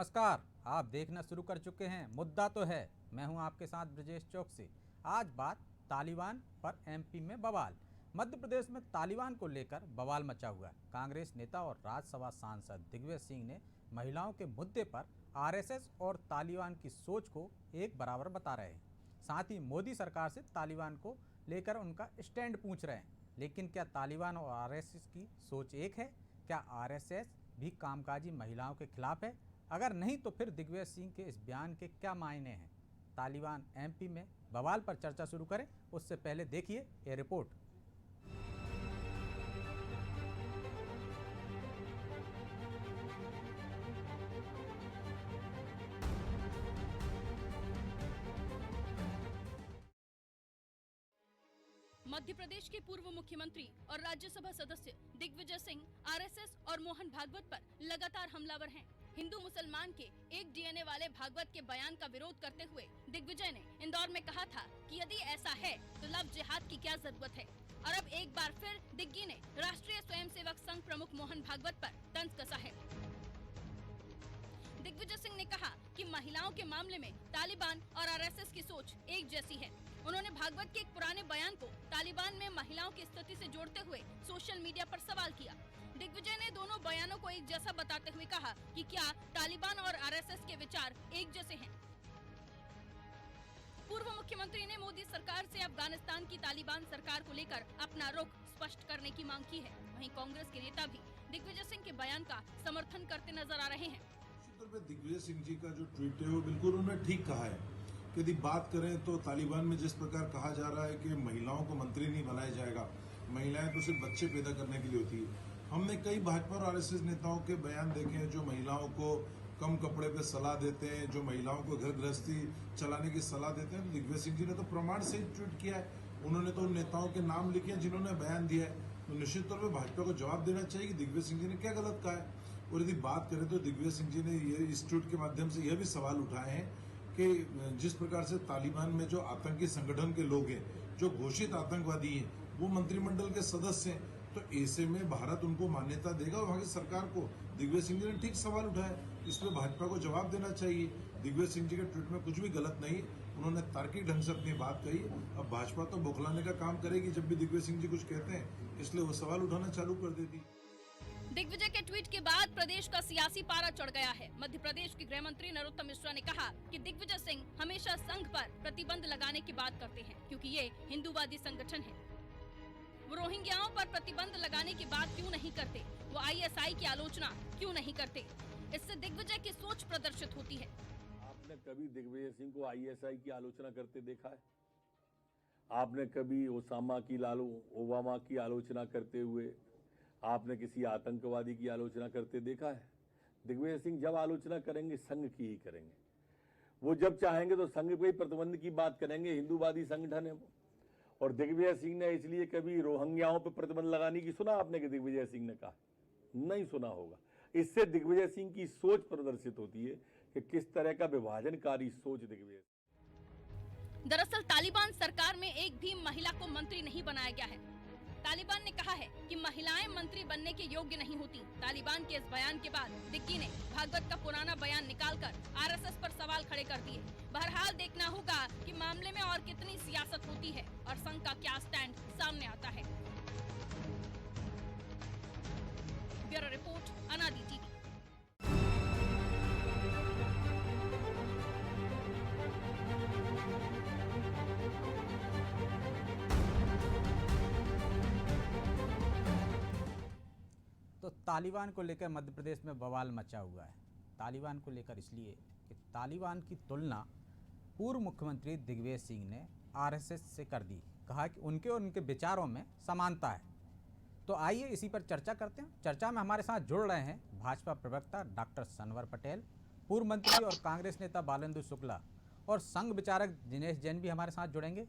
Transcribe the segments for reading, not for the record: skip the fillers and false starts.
नमस्कार, आप देखना शुरू कर चुके हैं मुद्दा तो है। मैं हूं आपके साथ ब्रजेश चौकसी। आज बात तालिबान पर एमपी में बवाल। मध्य प्रदेश में तालिबान को लेकर बवाल मचा हुआ है। कांग्रेस नेता और राज्यसभा सांसद दिग्विजय सिंह ने महिलाओं के मुद्दे पर आरएसएस और तालिबान की सोच को एक बराबर बता रहे हैं। साथ ही मोदी सरकार से तालिबान को लेकर उनका स्टैंड पूछ रहे हैं। लेकिन क्या तालिबान और आरएसएस की सोच एक है? क्या आरएसएस भी कामकाजी महिलाओं के खिलाफ है? अगर नहीं तो फिर दिग्विजय सिंह के इस बयान के क्या मायने हैं? तालिबान एमपी में बवाल पर चर्चा शुरू करें उससे पहले देखिए ये रिपोर्ट। मध्य प्रदेश के पूर्व मुख्यमंत्री और राज्यसभा सदस्य दिग्विजय सिंह आरएसएस और मोहन भागवत पर लगातार हमलावर हैं। हिंदू मुसलमान के एक डीएनए वाले भागवत के बयान का विरोध करते हुए दिग्विजय ने इंदौर में कहा था कि यदि ऐसा है तो लव जिहाद की क्या जरूरत है। और अब एक बार फिर दिग्गी ने राष्ट्रीय स्वयंसेवक संघ प्रमुख मोहन भागवत पर तंज कसा है। दिग्विजय सिंह ने कहा कि महिलाओं के मामले में तालिबान और आरएसएस की सोच एक जैसी है। उन्होंने भागवत के एक पुराने बयान को तालिबान में महिलाओं की स्थिति से जोड़ते हुए सोशल मीडिया पर सवाल किया। दिग्विजय ने दोनों बयानों को एक जैसा बताते हुए कहा कि क्या तालिबान और आरएसएस के विचार एक जैसे हैं। पूर्व मुख्यमंत्री ने मोदी सरकार से अफगानिस्तान की तालिबान सरकार को लेकर अपना रुख स्पष्ट करने की मांग की है। वहीं कांग्रेस के नेता भी दिग्विजय सिंह के बयान का समर्थन करते नजर आ रहे हैं। दिग्विजय सिंह जी का जो ट्वीट है वो बिल्कुल उन्होंने ठीक कहा है कि यदि बात करें तो तालिबान में जिस प्रकार कहा जा रहा है कि महिलाओं को मंत्री नहीं बनाया जाएगा, महिलाएं तो सिर्फ बच्चे पैदा करने के लिए होती है। हमने कई भाजपा और आरएसएस नेताओं के बयान देखे हैं जो महिलाओं को कम कपड़े पे सलाह देते हैं, जो महिलाओं को घर गृहस्थी चलाने की सलाह देते हैं। दिग्विजय सिंह जी ने तो प्रमाण से ट्वीट किया है। उन्होंने तो उन नेताओं के नाम लिखे हैं जिन्होंने बयान दिया है। तो निश्चित तौर पर भाजपा को जवाब देना चाहिए कि दिग्विजय सिंह जी ने क्या गलत कहा है। और यदि बात करें तो दिग्विजय सिंह जी ने ये इस ट्वीट के माध्यम से यह भी सवाल उठाए हैं कि जिस प्रकार से तालिबान में जो आतंकी संगठन के लोग हैं, जो घोषित आतंकवादी हैं, वो मंत्रिमंडल के सदस्य हैं, तो ऐसे में भारत उनको मान्यता देगा और वहां की सरकार को। दिग्विजय सिंह जी ने ठीक सवाल उठाया, इसमें भाजपा को जवाब देना चाहिए। दिग्विजय सिंह जी के ट्वीट में कुछ भी गलत नहीं, उन्होंने तार्किक ढंग से अपनी बात कही। अब भाजपा तो बौखलाने का काम करेगी जब भी दिग्विजय सिंह जी कुछ कहते हैं, इसलिए वो सवाल उठाना चालू कर देती। दिग्विजय के ट्वीट के बाद प्रदेश का सियासी पारा चढ़ गया है। मध्य प्रदेश के गृह मंत्री नरोत्तम मिश्रा ने कहा कि दिग्विजय सिंह हमेशा संघ पर प्रतिबंध लगाने की बात करते हैं क्योंकि ये हिंदूवादी संगठन है। वो रोहिंग्याओं पर प्रतिबंध लगाने की बात क्यों नहीं करते? वो आईएसआई की आलोचना क्यों नहीं करते? इससे दिग्विजय की सोच प्रदर्शित होती है। आपने कभी दिग्विजय सिंह को आईएसआई की आलोचना करते देखा है? आपने कभी ओबामा की आलोचना करते हुए आपने किसी आतंकवादी की आलोचना करते देखा है? दिग्विजय सिंह जब आलोचना करेंगे संघ की ही करेंगे। वो जब चाहेंगे तो संघ पे प्रतिबंध की बात करेंगे। हिंदूवादी संगठन है वो। और दिग्विजय सिंह ने इसलिए कभी रोहिंग्याओं पर प्रतिबंध लगाने की सुना आपने कि दिग्विजय सिंह ने कहा? नहीं सुना होगा। इससे दिग्विजय सिंह की सोच प्रदर्शित होती है कि किस तरह का विभाजनकारी सोच दिग्विजय। दरअसल तालिबान सरकार में एक भी महिला को मंत्री नहीं बनाया गया है। तालिबान ने कहा है कि महिलाएं मंत्री बनने के योग्य नहीं होती। तालिबान के इस बयान के बाद दिग्गी ने भागवत का पुराना बयान निकालकर आरएसएस पर सवाल खड़े कर दिए। बहरहाल देखना होगा कि मामले में और कितनी सियासत होती है और संघ का क्या स्टैंड सामने आता है। ब्यूरो रिपोर्ट, अनादि टीवी। तो तालिबान को लेकर मध्य प्रदेश में बवाल मचा हुआ है। तालिबान को लेकर इसलिए कि तालिबान की तुलना पूर्व मुख्यमंत्री दिग्विजय सिंह ने आरएसएस से कर दी। कहा कि उनके और उनके विचारों में समानता है। तो आइए इसी पर चर्चा करते हैं। चर्चा में हमारे साथ जुड़ रहे हैं भाजपा प्रवक्ता डॉक्टर सनवर पटेल, पूर्व मंत्री और कांग्रेस नेता बालेंदु शुक्ला और संघ विचारक दिनेश जैन भी हमारे साथ जुड़ेंगे।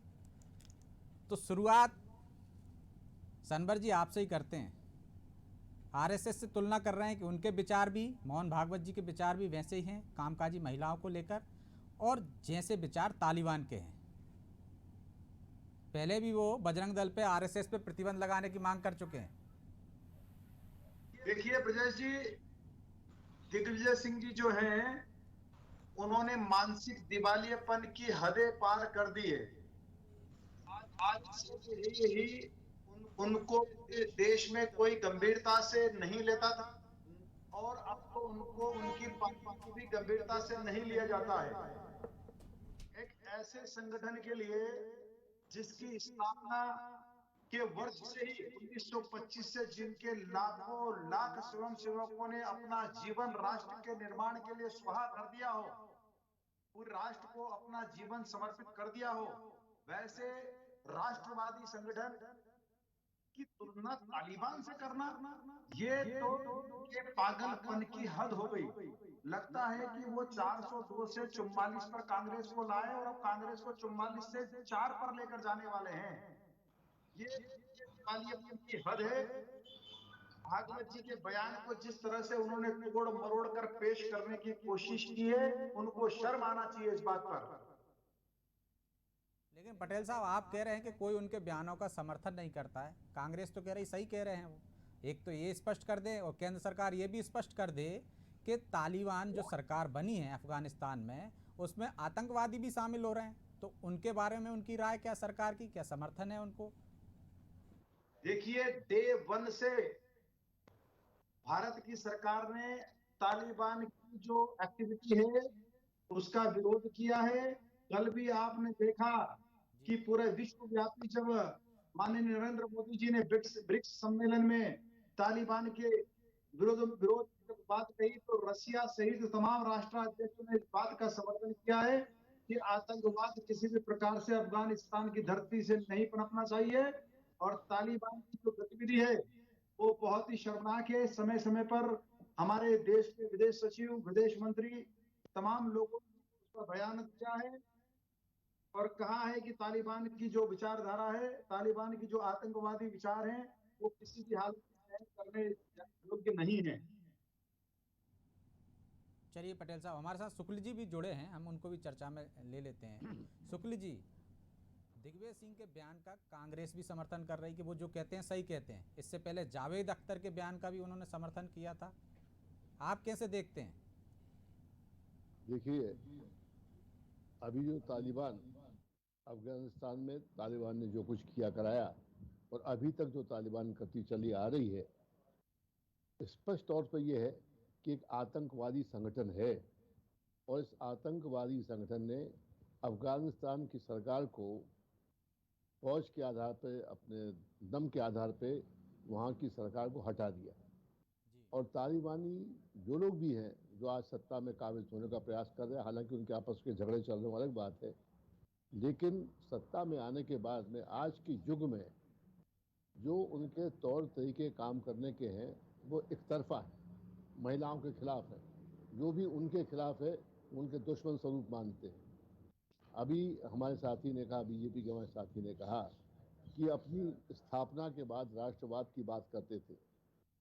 तो शुरुआत सनवर जी आपसे ही करते हैं। आरएसएस से तुलना कर रहे हैं कि उनके विचार भी, मोहन भागवत जी के विचार भी वैसे ही हैं कामकाजी महिलाओं को लेकर, और जैसे विचार तालिबान के हैं। पहले भी वो बजरंग दल पे, आरएसएस पे प्रतिबंध लगाने की मांग कर चुके हैं। देखिए ब्रजेश जी, दिग्विजय सिंह जी जो हैं, उन्होंने मानसिक दिवालियेपन की हदें पार कर दी है। आज से ही उनको देश में कोई गंभीरता से नहीं लेता था, और अब तो उनको उनकी पार्टी को भी गंभीरता से नहीं लिया जाता है। एक ऐसे संगठन के लिए जिसकी स्थापना के वर्ष से ही 1925 से जिनके लाखों लाख स्वयं सेवकों ने अपना जीवन राष्ट्र के निर्माण के लिए सुहा कर दिया हो, पूरे राष्ट्र को अपना जीवन समर्पित कर दिया हो, वैसे राष्ट्रवादी संगठन की तुलना तालिबान से करना, ये तो ये पागलपन की हद हो गई। लगता है कि वो 402 से 44 पर कांग्रेस को लाए और अब कांग्रेस को 44 से 4 पर लेकर जाने वाले हैं। ये दिवालियेपन की हद है। भागवत जी के बयान को जिस तरह से उन्होंने तोड़ मरोड़ कर पेश करने की कोशिश की है, उनको शर्म आना चाहिए इस बात पर। लेकिन पटेल साहब, आप कह रहे हैं कि कोई उनके बयानों का समर्थन नहीं करता है। कांग्रेस तो कह रही, सही कह रहे हैं वो। एक तो ये स्पष्ट कर दे और केंद्र सरकार ये भी स्पष्ट कर दे कि तालिबान जो सरकार बनी है अफगानिस्तान में, उसमें आतंकवादी भी शामिल हो रहे हैं। तो उनके बारे में उनकी राय क्या, सरकार की क्या समर्थन है उनको? देखिए, डे 1 से भारत की सरकार ने तालिबान की जो एक्टिविटी है उसका विरोध किया है। कल भी आपने देखा कि पूरे विश्वव्यापी जब माननीय नरेंद्र मोदी जी ने ब्रिक्स सम्मेलन में तालिबान के विरोध की बात कही, तो रशिया सहित तमाम राष्ट्राध्यक्षों ने इस बात का समर्थन किया है कि आतंकवाद किसी भी प्रकार से अफगानिस्तान की धरती से नहीं पनपना चाहिए, और तालिबान की जो गतिविधि है वो बहुत ही शर्मनाक है। समय समय पर हमारे देश के विदेश सचिव, विदेश मंत्री, तमाम लोगों ने उसका बयान दिया है और कहा है कि तालिबान की जो विचारधारा है, तालिबान की जो आतंकवादी विचार हैं, वो किसी भी हालत में सहन करने योग्य नहीं है। चलिए पटेल साहब, हमारे साथ शुक्ल जी भी जुड़े हैं, हम उनको भी चर्चा में ले लेते हैं। शुक्ल जी, दिग्विजय सिंह के बयान का कांग्रेस भी समर्थन कर रही कि वो जो कहते हैं सही कहते हैं। इससे पहले जावेद अख्तर के बयान का भी उन्होंने समर्थन किया था। आप कैसे देखते हैं? देखिए, अभी जो तालिबान अफगानिस्तान में तालिबान ने जो कुछ किया कराया और अभी तक जो तालिबान करती चली आ रही है, स्पष्ट तौर पर यह है कि एक आतंकवादी संगठन है, और इस आतंकवादी संगठन ने अफगानिस्तान की सरकार को फौज के आधार पर, अपने दम के आधार पर वहाँ की सरकार को हटा दिया। और तालिबानी जो लोग भी हैं जो आज सत्ता में काबिज होने का प्रयास कर रहे हैं, हालांकि उनके आपस के झगड़े चल रहे हैं अलग बात है, लेकिन सत्ता में आने के बाद में आज के युग में जो उनके तौर तरीके काम करने के हैं वो एक तरफा है, महिलाओं के खिलाफ है, जो भी उनके खिलाफ है उनके दुश्मन स्वरूप मानते हैं। अभी हमारे साथी ने कहा, बीजेपी के हमारे साथी ने कहा कि अपनी स्थापना के बाद राष्ट्रवाद की बात करते थे।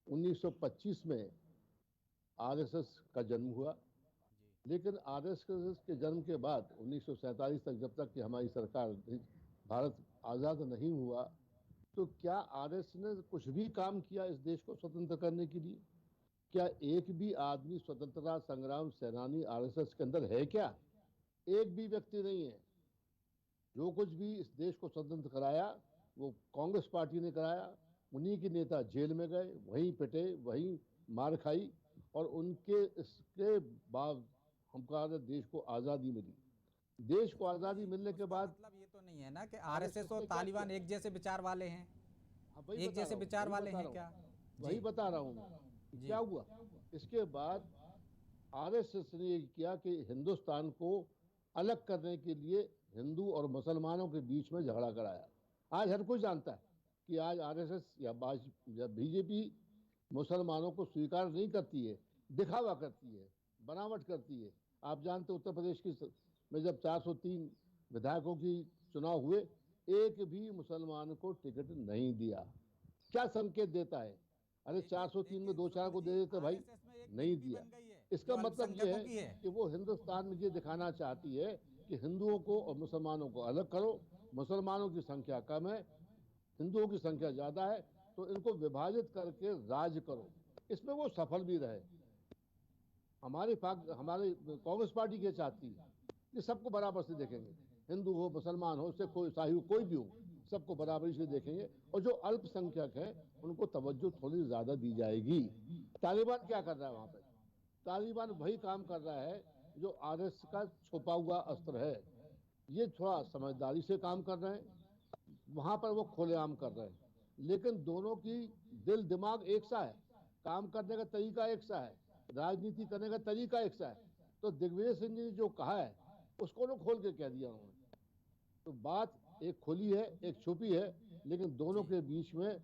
1925 में आरएसएस का जन्म हुआ, लेकिन आरएसएस के जन्म के बाद 1947 तक, जब तक कि हमारी सरकार भारत आज़ाद नहीं हुआ, तो क्या आरएसएस ने कुछ भी काम किया इस देश को स्वतंत्र करने के लिए? क्या एक भी आदमी स्वतंत्रता संग्राम सेनानी आरएसएस के अंदर है क्या? एक भी व्यक्ति नहीं है। जो कुछ भी इस देश को स्वतंत्र कराया वो कांग्रेस पार्टी ने कराया। उन्हीं के नेता जेल में गए, वहीं पिटे, वहीं मार खाई, और उनके इसके बाद हमको देश को आज़ादी मिली। देश को आज़ादी मिलने के बाद मतलब ये तो नहीं है ना कि आरएसएस और तालिबान एक जैसे विचार वाले हैं? एक जैसे विचार वाले हैं क्या? वही बता रहा हूँ मैं। क्या हुआ इसके बाद? आरएसएस ने ये किया कि हिंदुस्तान को अलग करने के लिए हिंदू और मुसलमानों के बीच में झगड़ा कराया। आज हर कोई जानता है कि आज आरएसएस या बीजेपी मुसलमानों को स्वीकार नहीं करती है, दिखावा करती है, बनावट करती है। आप जानते उत्तर प्रदेश की में जब 403 विधायकों की चुनाव हुए, एक भी मुसलमान को टिकट नहीं दिया। क्या संकेत देता है? अरे 403 में 2-4 को दे देते भाई, नहीं दिया। इसका मतलब ये है कि वो हिंदुस्तान में ये दिखाना चाहती है कि हिंदुओं को और मुसलमानों को अलग करो। मुसलमानों की संख्या कम है, हिंदुओं की संख्या ज्यादा है, तो इनको विभाजित करके राज करो। इसमें वो सफल भी रहे। हमारे कांग्रेस पार्टी क्या चाहती है कि सबको बराबर से देखेंगे, हिंदू हो, मुसलमान हो, सिख हो, ईसाई हो, कोई भी हो, सबको बराबरी से देखेंगे। और जो अल्पसंख्यक है उनको तवज्जो थोड़ी ज्यादा दी जाएगी। तालिबान क्या कर रहा है वहां पे? तालिबान वही काम कर रहा है जो आरएस का छुपा हुआ अस्त्र है। ये थोड़ा समझदारी से काम कर रहे हैं, वहां पर वो खुलेआम कर रहे हैं, लेकिन दोनों की दिल दिमाग एक सा है, काम करने का तरीका एक सा है, राजनीति करने का तरीका एक सा है। तो दिग्विजय सिंह जी ने जो कहा है उसको उन्होंने खोल के कह दिया उन्होंने। तो बात एक खुली है, एक छुपी है, लेकिन दोनों के बीच में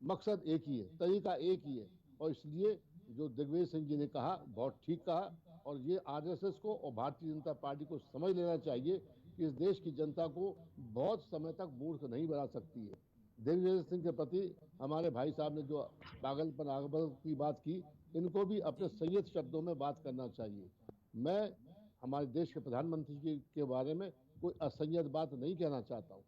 मकसद एक ही है, तरीका एक ही है। और इसलिए जो दिग्विजय सिंह जी ने कहा बहुत ठीक कहा, और ये आरएसएस को और भारतीय जनता पार्टी को समझ लेना चाहिए कि इस देश की जनता को बहुत समय तक मूर्ख नहीं बना सकती है। दिग्विजय सिंह के प्रति हमारे भाई साहब ने जो पागलपन आगल की बात की, इनको भी अपने संयत शब्दों में बात करना चाहिए। मैं हमारे देश के प्रधानमंत्री जी के बारे में कोई असंयत बात नहीं कहना चाहता हूँ,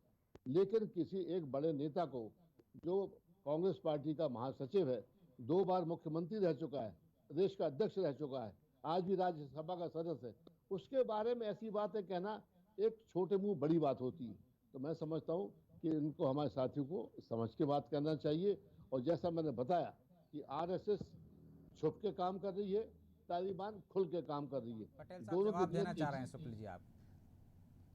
लेकिन किसी एक बड़े नेता को, जो कांग्रेस पार्टी का महासचिव है, 2 बार मुख्यमंत्री रह चुका है, प्रदेश का अध्यक्ष रह चुका है, आज भी राज्यसभा का सदस्य है, उसके बारे में ऐसी बातें कहना एक छोटे मुंह बड़ी बात होती है। तो मैं समझता हूँ कि इनको, हमारे साथियों को समझ के बात करना चाहिए। और जैसा मैंने बताया कि आरएसएस छुप के काम कर रही है, तालिबान खुल के काम कर रही है। पटेल साहब दोनों जवाब के देना बीच चाह रहे हैं शुक्ल जी आप।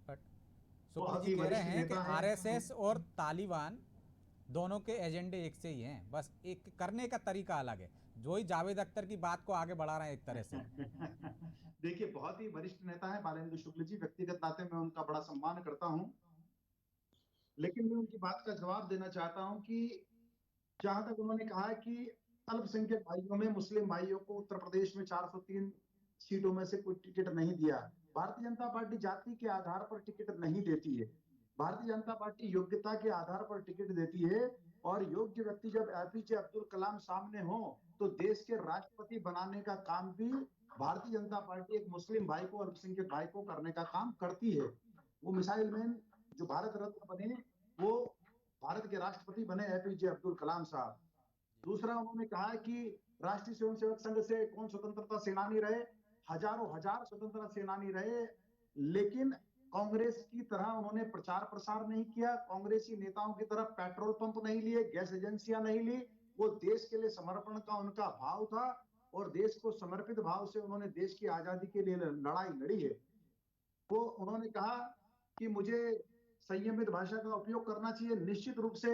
बट शुक्ल बहुत जी ही कह रहे वरिष्ठ हैं कि नेता हैं। आरएसएस और तालिबान दोनों के एजेंडे एक से ही हैं, बस एक करने का तरीका अलग है। जो ही जावेद अख्तर की बात को आगे बढ़ा रहे हैं एक तरह से। देखिए, बहुत ही वरिष्ठ नेता है बालेंद्र शुक्ल जी, व्यक्तिगत नाते में उनका बड़ा सम्मान करता हूं, लेकिन मैं उनकी बात का जवाब देना चाहता हूं कि जहां तक उन्होंने कहा है कि अल्पसंख्यक भाइयों में मुस्लिम भाइयों को उत्तर प्रदेश में 403 सीटों में से कोई टिकट नहीं दिया। भारतीय जनता पार्टी जाति के आधार पर टिकट नहीं देती है, भारतीय जनता पार्टी योग्यता के आधार पर टिकट देती है। और योग्य व्यक्ति जब एपीजे अब्दुल कलाम सामने हो तो देश के राष्ट्रपति बनाने का काम भी भारतीय जनता पार्टी एक मुस्लिम भाई को, अल्पसंख्यक भाई को करने का काम करती है। वो मिसाइल मैन जो भारत रत्न बने, वो भारत के राष्ट्रपति बने एपीजे अब्दुल कलाम साहब। दूसरा, उन्होंने कहा कि राष्ट्रीय स्वयंसेवक संघ से कौन स्वतंत्रता सेनानी रहे, हजारों हजार स्वतंत्रता सेनानी रहे, लेकिन कांग्रेस की तरह उन्होंने प्रचार प्रसार नहीं किया, कांग्रेसी नेताओं की तरह पेट्रोल पंप नहीं लिए, गैस एजेंसियां नहीं ली। वो देश के लिए समर्पण का उनका भाव था और देश को समर्पित भाव से उन्होंने देश की आजादी के लिए लड़ाई लड़ी है। वो उन्होंने कहा कि मुझे संयमित भाषा का उपयोग करना चाहिए। निश्चित रूप से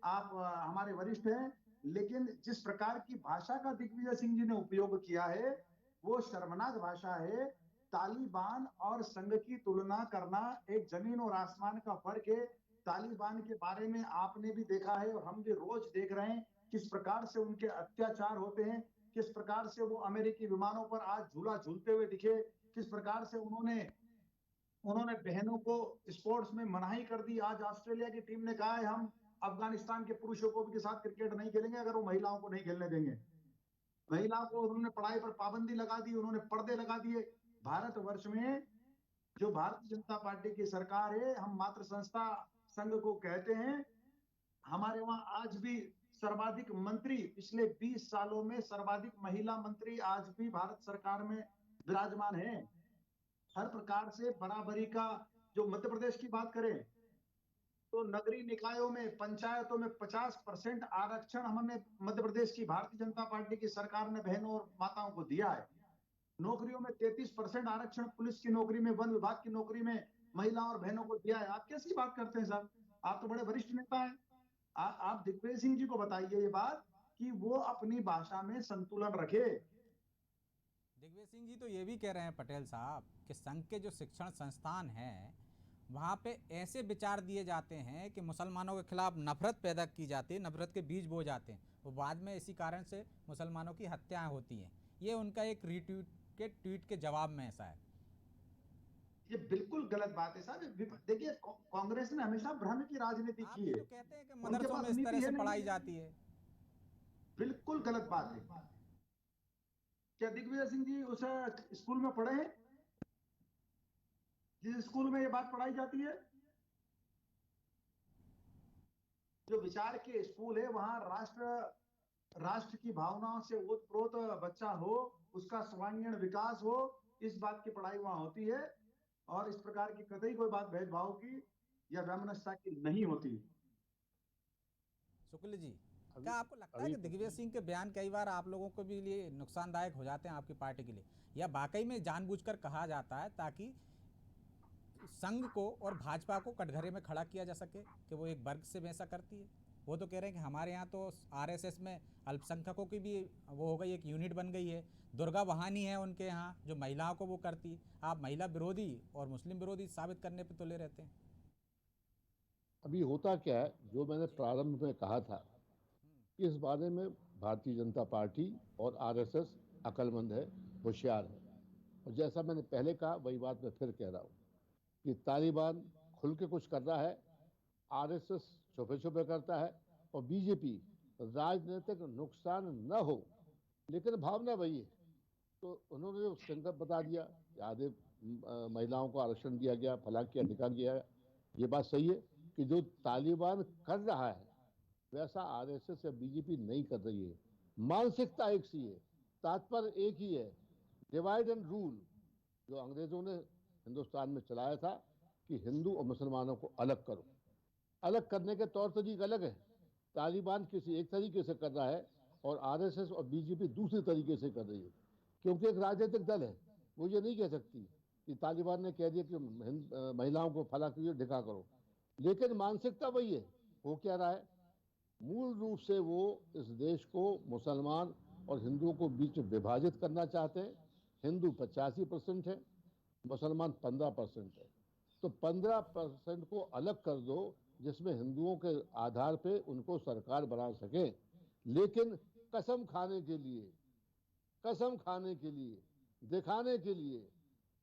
आप हमारे वरिष्ठ हैं, लेकिन जिस प्रकार की भाषा का दिग्विजय सिंह जी ने उपयोग किया है वो शर्मनाक भाषा है। तालिबान और संघ की तुलना करना एक जमीन और आसमान का फर्क है। तालिबान के बारे में आपने भी देखा है और हम भी रोज देख रहे हैं किस प्रकार से उनके अत्याचार होते हैं, किस प्रकार से वो अमेरिकी विमानों पर आज झूला झूलते हुए दिखे, किस प्रकार से उन्होंने बहनों को स्पोर्ट्स में मनाही कर दी। आज ऑस्ट्रेलिया की टीम ने कहा है हम अफगानिस्तान के पुरुषों को के साथ क्रिकेट नहीं खेलेंगे अगर वो महिलाओं को नहीं खेलने देंगे। महिलाओं को उन्होंने पढ़ाई पर पाबंदी लगा दी, उन्होंने पर्दे लगा दिए। भारतवर्ष में जो भारतीय जनता पार्टी की सरकार है, हम मातृ संस्था संघ को कहते हैं, हमारे वहां आज भी सर्वाधिक मंत्री, पिछले 20 सालों में सर्वाधिक महिला मंत्री आज भी भारत सरकार में विराजमान है। हर प्रकार से बराबरी का, जो मध्य प्रदेश की बात करें तो नगरीय निकायों में, पंचायतों में 50% आरक्षण हमने मध्य प्रदेश की भारतीय जनता पार्टी की सरकार ने बहनों और माताओं को दिया है। नौकरियों में 33% आरक्षण पुलिस की नौकरी में, वन विभाग की नौकरी में महिलाओं और बहनों को दिया है। आप कैसी बात करते हैं साहब? आप तो बड़े वरिष्ठ नेता हैं। आप दिग्विजय सिंह जी को बताइए ये बात कि वो अपनी भाषा में संतुलन रखे। दिग्विजय सिंह जी तो ये भी कह रहे हैं पटेल साहब कि संघ के जो शिक्षण संस्थान हैं वहाँ पे ऐसे विचार दिए जाते हैं कि मुसलमानों के खिलाफ नफरत पैदा की जाती है, नफरत के बीज बो जाते हैं, वो बाद में इसी कारण से मुसलमानों की हत्याएं होती हैं। ये उनका एक ट्वीट के जवाब में ऐसा है। ये बिल्कुल गलत बात है साहब। देखिए, कांग्रेस ने हमेशा भ्रम की राजनीति की है। तो कहते हैं कि मदरसों में इस तरह से पढ़ाई जाती है, बिल्कुल गलत बात है। क्या दिग्विजय सिंह जी उस स्कूल में पढ़े हैं जिस स्कूल में ये बात पढ़ाई जाती है? जो विचार के स्कूल है वहां राष्ट्र राष्ट्र की भावनाओं से ओतप्रोत बच्चा हो, उसका सर्वांगीण विकास हो, इस बात की पढ़ाई वहां होती है। और इस प्रकार की कतई कोई बात भेदभाव की या वैमनस्यता की नहीं होती। शुक्ल जी, अभी क्या आपको लगता है अभी कि दिग्विजय सिंह के बयान कई बार आप लोगों को भी लिए नुकसानदायक हो जाते हैं आपकी पार्टी के लिए, या वाकई में जानबूझकर कहा जाता है ताकि संघ को और भाजपा को कटघरे में खड़ा किया जा सके कि वो एक वर्ग से वैसा करती है? वो तो कह रहे हैं कि हमारे यहाँ तो आरएसएस में अल्पसंख्यकों की भी वो हो गई, एक यूनिट बन गई है, दुर्गा वाहनी है उनके यहाँ जो महिलाओं को वो करती। आप महिला विरोधी और मुस्लिम विरोधी साबित करने पे तुले रहते हैं। अभी होता क्या है, जो मैंने प्रारंभ में कहा था, इस बारे में भारतीय जनता पार्टी और आरएसएस अक्लमंद है, होशियार है। और जैसा मैंने पहले कहा वही बात मैं फिर कह रहा हूँ कि तालिबान खुल के कुछ कर रहा है, आरएसएस छुपे छुपे करता है, और बीजेपी राजनीतिक नुकसान न हो लेकिन भावना वही है। तो उन्होंने जो संकल्प बता दिया, आधे महिलाओं को आरक्षण दिया गया, फला किया, ढिका गया, ये बात सही है कि जो तालिबान कर रहा है वैसा आरएसएस या बीजेपी नहीं कर रही है। मानसिकता एक सी है, तात्पर्य एक ही है, डिवाइड एंड रूल, जो अंग्रेजों ने हिंदुस्तान में चलाया था कि हिंदू और मुसलमानों को अलग करो। अलग करने के तौर तरीके अलग है। तालिबान किसी एक तरीके से कर रहा है और आरएसएस और बीजेपी दूसरे तरीके से कर रही है, क्योंकि एक राजनीतिक दल है। वो ये नहीं कह सकती कि तालिबान ने कह दिया कि महिलाओं को फला करिए, ढिका करो, लेकिन मानसिकता वही है। वो क्या रहा है, मूल रूप से वो इस देश को मुसलमान और हिंदुओं को बीच विभाजित करना चाहते हैं। हिंदू 85% है, मुसलमान 15% है। तो 15% को अलग कर दो, जिसमें हिंदुओं के आधार पे उनको सरकार बना सके। लेकिन कसम खाने के लिए, कसम खाने के लिए, दिखाने के लिए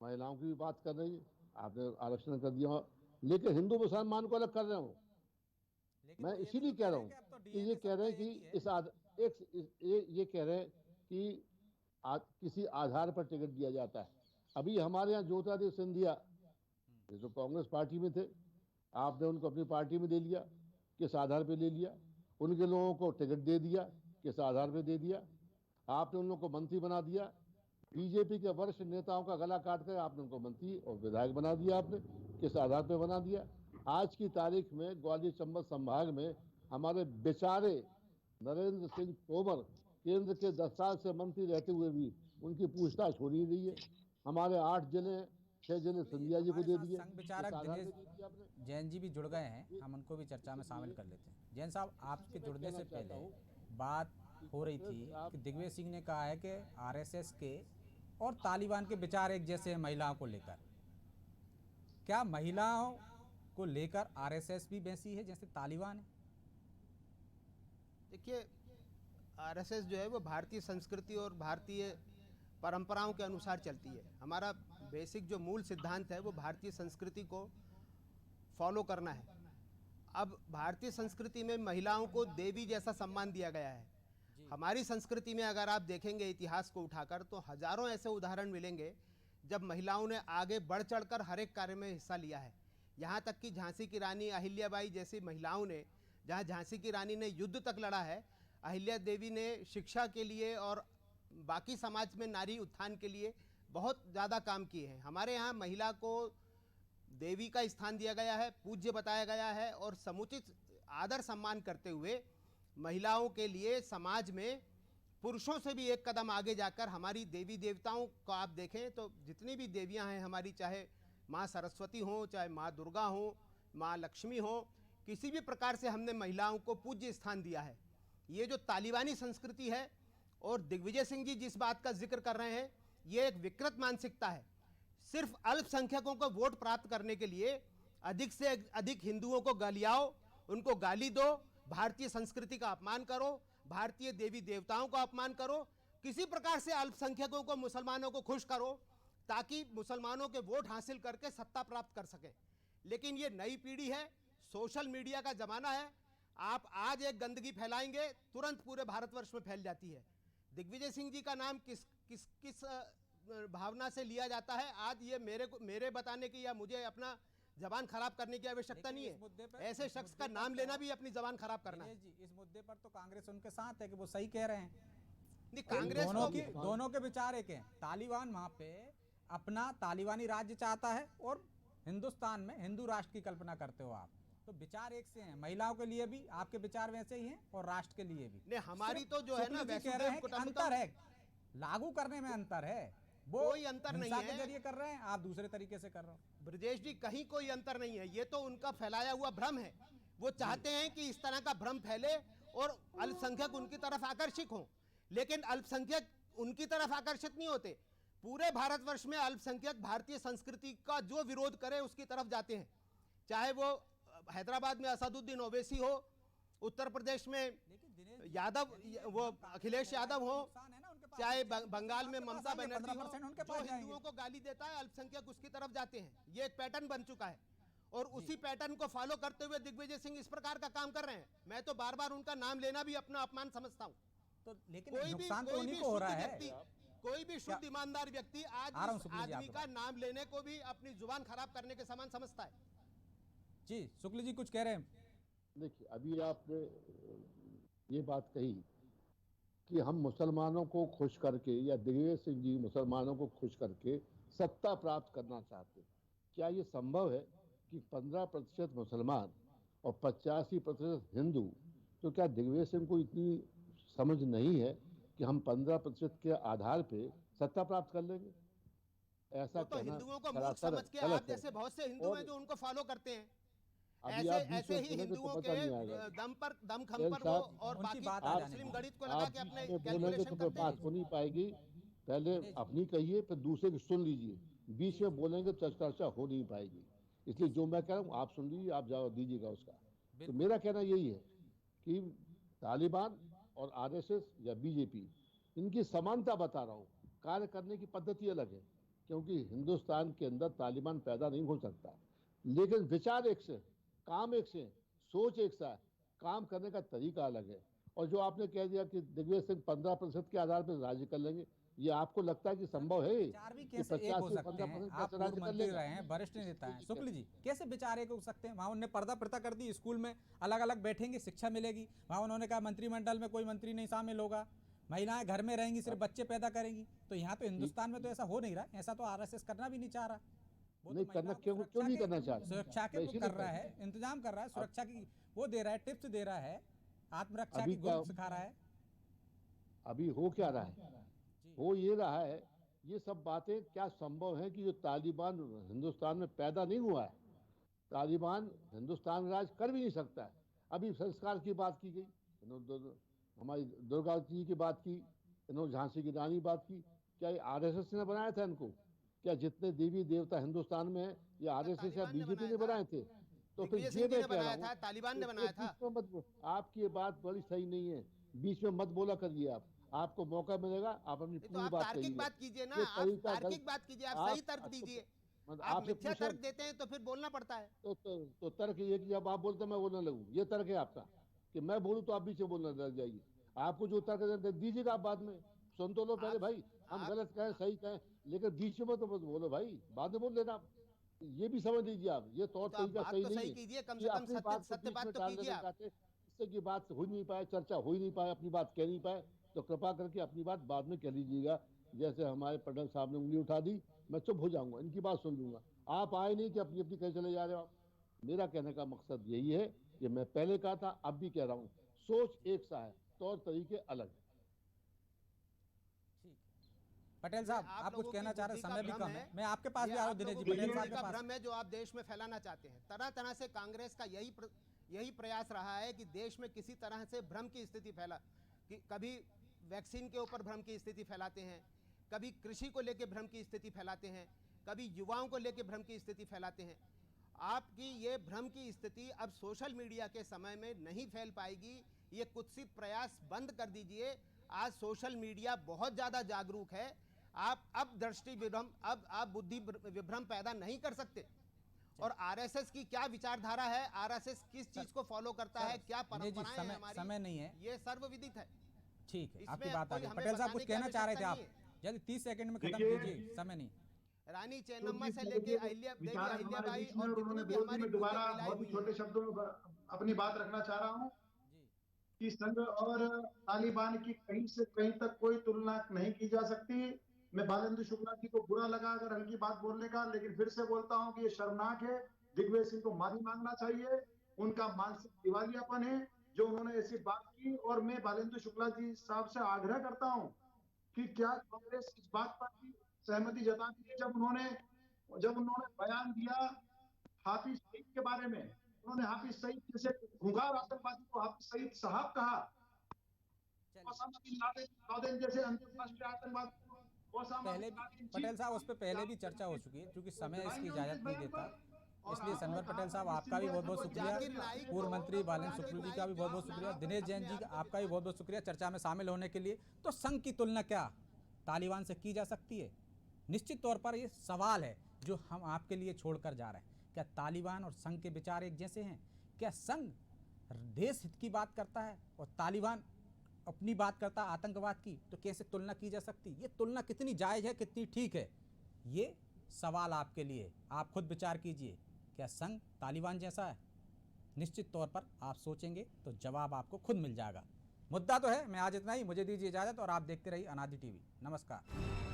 महिलाओं की भी बात कर रही है। आपने आरक्षण कर दिया, लेकिन हिंदू मुसलमान को अलग कर रहे हो। लेकिन मैं वो ये भी इसीलिए तो कह कह रहा रहे हूं हैं कि अब तो कि डीएनए ये कह रहे हैं सबका एक ही कि है। इस आध ये कह रहे हैं कि किसी आधार पर टिकट दिया जाता है। अभी हमारे यहाँ ज्योतिरादित्य सिंधिया, ये तो कांग्रेस पार्टी में थे, आपने उनको अपनी पार्टी में दे लिया, किस आधार पर ले लिया? उनके लोगों को टिकट दे दिया, किस आधार पर दे दिया? आपने उन लोगों को मंत्री बना दिया। बीजेपी के वरिष्ठ नेताओं का गला काट कर आपने उनको मंत्री और विधायक बना दिया। आपने किस आधार पर बना दिया? आज की तारीख में ग्वालियर चंबल संभाग में हमारे बेचारे नरेंद्र सिंह तोमर केंद्र के 10 साल से मंत्री रहते हुए भी उनकी पूछताछ हो नहीं रही है। हमारे 8 जिले, 6 जिले शुक्ल जी, सिंधिया जी को हमारे दे साथ दिए। संघ किस विचारक आधार दिनेश पर दे दिया आपने? जैन जी भी जुड़ गए हैं, हम उनको भी चर्चा में शामिल कर लेते हैं। जैन साहब, आपके मैं जुड़ने कहना से चाहता पहले हूं बात हो रही थी कि आप कि दिग्विजय सिंह ने कहा है कि आरएसएस के और तालिबान के विचार एक जैसे हैं महिलाओं को लेकर। क्या महिलाओं को लेकर आरएसएस भी वैसी है जैसे तालिबान है? देखिए, आरएसएस जो है वो भारतीय संस्कृति और भारतीय परंपराओं के अनुसार चलती है। हमारा बेसिक जो मूल सिद्धांत है वो भारतीय संस्कृति को फॉलो करना है। अब भारतीय संस्कृति में महिलाओं को देवी जैसा सम्मान दिया गया है। हमारी संस्कृति में अगर आप देखेंगे इतिहास को उठाकर तो हजारों ऐसे उदाहरण मिलेंगे जब महिलाओं ने आगे बढ़ चढ़कर हर एक कार्य में हिस्सा लिया है। यहाँ तक कि झांसी की रानी अहिल्याबाई जैसी महिलाओं ने, जहाँ झांसी की रानी ने युद्ध तक लड़ा है, अहिल्या देवी ने शिक्षा के लिए और बाकी समाज में नारी उत्थान के लिए बहुत ज़्यादा काम किए हैं। हमारे यहाँ महिला को देवी का स्थान दिया गया है, पूज्य बताया गया है, और समुचित आदर सम्मान करते हुए महिलाओं के लिए समाज में पुरुषों से भी एक कदम आगे जाकर हमारी देवी देवताओं को आप देखें तो जितनी भी देवियां हैं हमारी, चाहे माँ सरस्वती हो, चाहे माँ दुर्गा हो, माँ लक्ष्मी हो, किसी भी प्रकार से हमने महिलाओं को पूज्य स्थान दिया है। ये जो तालिबानी संस्कृति है और दिग्विजय सिंह जी जिस बात का जिक्र कर रहे हैं, ये एक विकृत मानसिकता है। सिर्फ अल्पसंख्यकों को वोट प्राप्त करने के लिए अधिक से अधिक हिंदुओं को गालियाओ, उनको गाली दो, भारतीय संस्कृति का अपमान करो, भारतीय देवी देवताओं का अपमान करो, किसी प्रकार से अल्पसंख्यकों को, मुसलमानों को खुश करो ताकि मुसलमानों के वोट हासिल करके सत्ता प्राप्त कर सके। लेकिन ये नई पीढ़ी है, सोशल मीडिया का जमाना है। आप आज एक गंदगी फैलाएंगे, तुरंत पूरे भारतवर्ष में फैल जाती है। दिग्विजय सिंह जी का नाम किस भावना से लिया जाता है, आज ये मेरे बताने की या मुझे अपना जबान खराब करने की आवश्यकता लेकिन नहीं इस मुद्दे है। पे- ऐसे इस शख्स मुद्दे का पर नाम तो- लेना भी अपनी जबान खराब करना है। दिनेश जी, इस मुद्दे पर तो कांग्रेस उनके साथ है कि वो सही कह रहे हैं। नहीं, कांग्रेस दोनों को की दोनों के विचार एक हैं। तालिबान वहां पे अपना तालिबानी राज्य चाहता है और हिंदुस्तान में हिंदू राष्ट्र की कल्पना करते हो आप, तो विचार एक से हैं। महिलाओं के लिए भी आपके विचार वैसे ही हैं और राष्ट्र के लिए भी। नहीं, हमारी सिर्फ तो जो है ना शुक्ल जी कह वैष्णो रहे देव हैं कि कुटुंबकम- अंतर है, लागू करने में अंतर है। वो कोई अंतर नहीं हिंसा के है। जरिए कर रहे हैं, आप दूसरे तरीके से कर रहे हो। ब्रजेश जी, कहीं कोई अंतर नहीं है, ये तो उनका फैलाया हुआ भ्रम है। वो चाहते हैं कि इस तरह का भ्रम फैले और अल्पसंख्यक उनकी तरफ आकर्षित हों, लेकिन अल्पसंख्यक उनकी तरफ आकर्षित नहीं होते। पूरे भारतवर्ष में अल्पसंख्यक भारतीय संस्कृति का जो विरोध करे उसकी तरफ जाते हैं, चाहे वो हैदराबाद में असदुद्दीन ओवैसी हो, उत्तर प्रदेश में लेकिन दिनेश जी, यादव वो अखिलेश यादव हो, नुकसान है ना उनके पास। चाहे बंगाल में उनके पास ममता आएंगे, बनर्जी 15% हो, उनके जो पास जाएंगे। हिंदुओं को गाली देता है अल्पसंख्यक उसकी तरफ जाते हैं। ये एक पैटर्न बन चुका है और उसी पैटर्न को फॉलो करते हुए दिग्विजय सिंह इस प्रकार का काम कर रहे हैं। मैं तो बार बार उनका नाम लेना भी अपना अपमान समझता हूँ। तो लेकिन नुकसान तो उन्हीं को हो रहा है। कोई भी शुद्ध ईमानदार व्यक्ति आज आ रहा हूं इस शुक्ल जी, आदमी आपके का पास। नाम लेने को भी अपनी जुबान खराब करने के समान समझता है। जी शुक्ल जी कुछ कह रहे हैं। देखिए, अभी आपने ये बात कही कि हम मुसलमानों को खुश करके या दिग्विजय सिंह जी मुसलमानों को खुश करके सत्ता प्राप्त करना चाहते हैं। क्या ये संभव है कि 15% मुसलमान और 85% हिंदू, तो क्या दिग्विजय सिंह को इतनी समझ नहीं है कि हम 15% के आधार पे सत्ता प्राप्त कर लेंगे? ऐसा वो तो कहना हिंदुओं को मूर्ख सरासर समझ के आप गलत है। जैसे बहुत से हिंदू और हैं जो उनको फॉलो करते हैं। अभी ऐसे आप बीच ऐसे में ही बोलेंगे तो हिंदुओं पता के नहीं आएगा। दम खम जैन पर वो साहब, और उनकी बाकी बात आ जाने मुस्लिम दो। गणित को लगा आप के अपने बीच में बोलेंगे कैलकुलेशन तो करते बात हैं। हो नहीं पाएगी। पहले अपनी कहिए फिर दूसरे की सुन लीजिए। बीच में बोलेंगे तो चर्चा हो नहीं पाएगी। इसलिए जो मैं कह रहा हूँ आप सुन लीजिए, आप जवाब दीजिएगा उसका। तो मेरा कहना यही है कि तालिबान और आरएसएस या बीजेपी, इनकी समानता बता रहा हूँ। कार्य करने की पद्धति अलग है, क्योंकि हिंदुस्तान के अंदर तालिबान पैदा नहीं हो सकता, लेकिन विचार एक से, काम एक से, सोच एक सा है, काम करने का तरीका अलग है। और जो आपने कह दिया कि दिग्विजय सिंह 15% के आधार पर राज्य कर लेंगे, ये आपको लगता है कि संभव है? विचार भी कैसे एक हो सकते हैं? आप पूर्व राज्य कर मंत्री लेगा? रहे हैं, वरिष्ठ नेता हैं, शुक्ल जी कैसे विचार एक हो सकते हैं? वहाँ उन्होंने पर्दा प्रथा कर दी, स्कूल में अलग अलग बैठेंगे, शिक्षा मिलेगी। वहाँ उन्होंने कहा मंत्रिमंडल में कोई मंत्री नहीं शामिल होगा, महिलाएं घर में रहेंगी, सिर्फ बच्चे पैदा करेंगी। तो यहाँ तो हिंदुस्तान में तो ऐसा हो नहीं रहा, ऐसा तो आरएसएस करना भी नहीं चाह रहा। वो तो नहीं करना, महिलाओं को क्यों सुरक्षा नहीं के- करना चाहते? सुरक्षा के मैं वो इसीलिए कर रहा कह है, इंतजाम कर रहा है, सुरक्षा की वो दे रहा है, टिप्स दे रहा है, आत्मरक्षा अभी की गुर का- सिखा रहा है। अभी हो क्या रहा है? हो ये रहा है, ये सब बातें क्या संभव है कि जो तालिबान हिंदुस्तान में पैदा नहीं हुआ है, तालिबान हिंदुस्तान राज कर भी नहीं सकता है। अभी संस्कार की बात की गई, हमारी दुर्गा जी की बात की, इन्होंने झांसी की रानी बात की। क्या ये आरएसएस ने बनाया था इनको? क्या जितने देवी देवता हिंदुस्तान में है, ये आरएसएस या तालिबान ने बीजेपी ने बनाया बनाए थे? तो फिर दिग्विजय ये सिंह जी मैं ने कह रहा बनाया हूँ, था, तालिबान ने तो बनाया था। बीच में मत, आपकी ये बात बड़ी सही नहीं है, बीच में मत बोला करिए। आप, आपको मौका मिलेगा, आप अपनी तो पूरी आप बात तार्किक कहिए। बात कीजिए ना, ये आप तरीका तार्किक गलत- बात कीजिए, आप आप- सही तर्क दीजिए। मतलब आप आपसे मिथ्या पूछा तर्क देते हैं तो फिर बोलना पड़ता है। तो तर्क ये कि जब आप बोलते मैं बोलने लगूं, ये तर्क है आपका कि मैं बोलूं तो आप बीच में बोलने लग जाइए। आपको जो तर्क दीजिएगा आप बाद में, सुन तो लो पहले भाई। हम गलत कहें सही कहें, लेकिन बीच में तो मत बोलो भाई, बाद में बोल लेना आप। ये भी समझ लीजिए आप, ये तौर तो आप तरीका बात सही तो नहीं सही है कीजिए, कम कि से कम अपनी बात को सत्य बीच बात में तो टालने कीजिए लग आप। जाते, इससे की बात हो नहीं पाए, चर्चा हो ही नहीं पाए, अपनी बात कह नहीं पाए। तो कृपा करके अपनी बात बाद में कह लीजिएगा। जैसे हमारे पटेल साहब ने उंगली उठा दी, मैं चुप हो जाऊंगा, इनकी बात सुन लूंगा। आप आए नहीं कि अपनी अपनी कहीं चले जा रहे हो आप। मेरा कहने का मकसद यही है कि मैं पहले कहा था, अब भी कह रहा हूँ, सोच एक सा है, तौर तरीके अलग है। ठीक है पटेल साहब, आप आप कुछ लोगों कहना की चाह रहे हैं, बुद्धि का समय भी भ्रम कम है। है। मैं आपके पास भी ये आ रहा हूँ आप दिनेश जी, लोगों की पटेल बुद्धि साहब के का पास। भ्रम है जो आप देश में फैलाना चाहते हैं। तरह तरह से कांग्रेस का यही प्रयास रहा है कि देश में किसी तरह से भ्रम की स्थिति फैला, कि कभी वैक्सीन के ऊपर भ्रम की स्थिति फैलाते हैं, कभी कृषि को लेकर भ्रम की स्थिति फैलाते हैं, कभी युवाओं को लेकर भ्रम की स्थिति फैलाते हैं। आपकी ये भ्रम की स्थिति अब सोशल मीडिया के समय में नहीं फैल पाएगी। ये कुत्सित प्रयास बंद कर दीजिए। आज सोशल मीडिया बहुत ज़्यादा जागरूक है। आप अब दृष्टि विभ्रम, अब आप बुद्धि विभ्रम पैदा नहीं कर सकते। और आरएसएस की क्या विचारधारा है, आरएसएस किस चीज को फॉलो करता है, क्या दिनेश जी, परंपराएं हैं हमारी, समय नहीं है। ये सर्वविदित है। ठीक है, इसमें आपकी बात आ कोई गई। हमें पटेल साहब बताने कुछ की कहना चाह रहे थे आप, आवश्यकता जल्दी 30 सेकंड में खत्म देखिए- कीजिए, समय नहीं। रानी चेन्नम्मा से लेके अहिल्या देवी, विचार हमारे अहिल्याबाई बीच में, और और जितनी उन्होंने भी विरोध हमारी में दोबारा महिलाएं बहुत ही हुई छोटे हैं। शब्दों में अपनी बात रखना चाह रहा हूँ जी कि संघ और तालिबान की कहीं से कहीं तक कोई तुलना नहीं की जा सकती। मैं बालेंद्र शुक्ला जी को बुरा लगा अगर हल्की बात बोलने का, लेकिन फिर से बोलता हूं कि ये शर्मनाक है। दिग्विजय सिंह को माफी मांगना चाहिए। उनका मानसिक दिवालियापन है जो उन्होंने ऐसी बात की। और मैं बालेंद्र शुक्ला जी साहब से आग्रह करता हूं कि क्या कांग्रेस इस बात पर भी सहमति जताती है जब उन्होंने बयान दिया हाफिज सईद के बारे में। उन्होंने हाफिज सईद जैसे खुंखार आतंकवादी को हाफिज सईद साहब कहा। चलिए, ओसामा बिन लादेन जैसे अंतरराष्ट्रीय आतंकवादी को ओसामा पहले बिन भी लादेन पटेल साहब उस पर पहले भी चर्चा हो चुकी है, क्योंकि समय इसकी इजाज़त नहीं देता। इसलिए सनवर पटेल साहब आपका भी बहुत बहुत शुक्रिया, पूर्व मंत्री बालेंद्र शुक्ल जी का भी बहुत बहुत शुक्रिया, दिनेश जैन जी आपका भी बहुत बहुत शुक्रिया चर्चा में शामिल होने के लिए। तो संघ की तुलना क्या तालिबान से की जा सकती है? निश्चित तौर पर ये सवाल है जो हम आपके लिए छोड़कर जा रहे हैं। क्या तालिबान और संघ के विचार एक जैसे हैं? क्या संघ देश हित की बात करता है और तालिबान अपनी बात करता है आतंकवाद की? तो कैसे तुलना की जा सकती? ये तुलना कितनी जायज़ है, कितनी ठीक है, ये सवाल आपके लिए। आप खुद विचार कीजिए, क्या संघ तालिबान जैसा है? निश्चित तौर पर आप सोचेंगे तो जवाब आपको खुद मिल जाएगा। मुद्दा तो है। मैं आज इतना ही, मुझे दीजिए इजाज़त और आप देखते रहिए अनादि टीवी। नमस्कार।